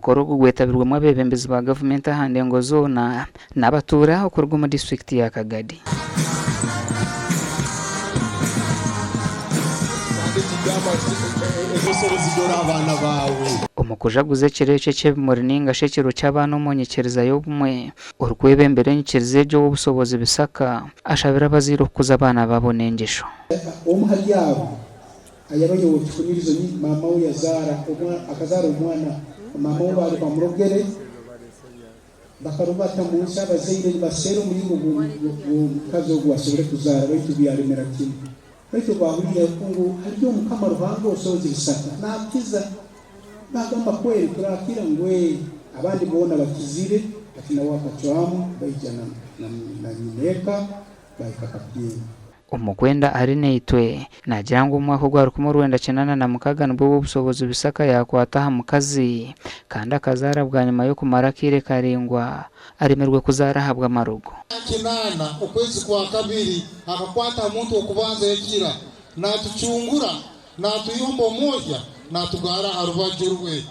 omukoro gwetabirwemu abebembezi ba gavumenti ahandi ngo zoona n'abatura okurwa mu district ya Kagadi. Omukujaguza ekireke ky'ebimuri ninga shekiro ky'abaana omwonyekereza y'obumwe orukwebembera enyikiriza egy'obusobozi bisaka ashabira abazaire okukuza abaana babo n'engesho. Omuhali abo ayabayo kifunirizo ni mama we yazara akazara omwana mama we bali bamurogere bakarubata munsi abazaire basera omulingo gw'omukazi ogwo asobole kuzaara baitu byaremera kimwe baitu bahurira kungu hali omukama ruhanga osobozi bisaka nakiza bagamba kweli turakira ngwe abandi bona bakizire ati nawe akacwamu bayijana na nyineka bayikakapye. Omukwenda ari neitwe nagira ngo umwaka gwa 1996 nibwo obusobozi bisaka yakwata ha mukazi kandi akazara bwa nyuma yo kumara kire karingwa aremerwe kuzara habwa marugo. Kinana okwezi kwa kabiri akakwata muntu okubanza yakira natuchungura natuyombo moja natugara harubaju rwe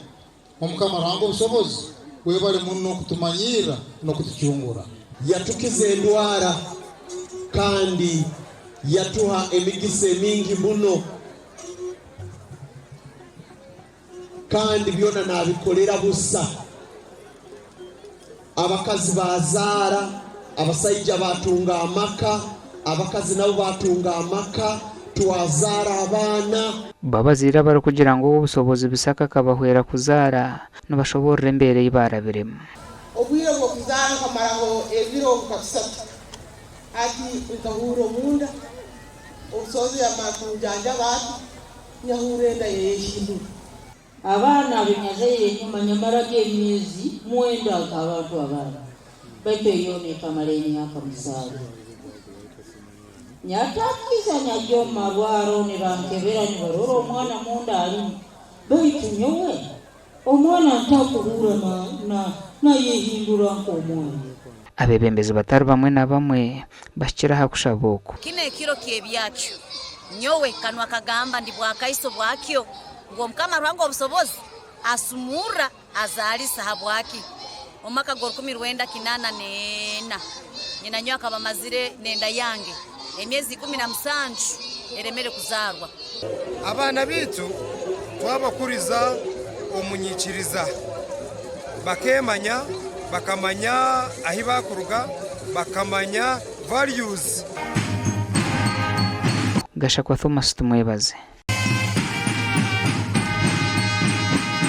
omukama rango obusobozi webale munno kutumanyira no kutuchungura yatukize endwara kandi yatuha emigise mingi muno kandi byona nabikolera busa abakazi bazara abasaija batunga amaka abakazi nabo batunga amaka tuwazara abana babazira bari kugira ngo obusobozi bisaka kabahwera kuzara nabashobora embere ibarabiremo obwire bwo kuzara kamaraho ebiro kabisatu ati ukahuro munda usozi ya makujanja batu nyahurenda yeshindu abana binyaze nyuma nyamara y'emyezi mwenda abantu abana bete yone kamaleni hapa musali nyatakiza nyajoma bwaro ne bankebera ni baroro omwana munda ali bete nyowe omwana ntakuhura na yehindura omwana. Abebembezi batari bamwe na bamwe bashira hakushaboko kine kiro kyebyacu nyowe kanwa kagamba ndi bwakaiso bwakyo ngo mukama rwango obusobozi asumura azalisa habwaki omaka gor 1994 nyina nyo akaba mazire nenda yange emyezi 17 eremere kuzarwa abana bitu twabakuriza omunyikiriza bakemanya bakamanya ahi bakuruga bakamanya values. Gashakwa Thomas tumwebaze.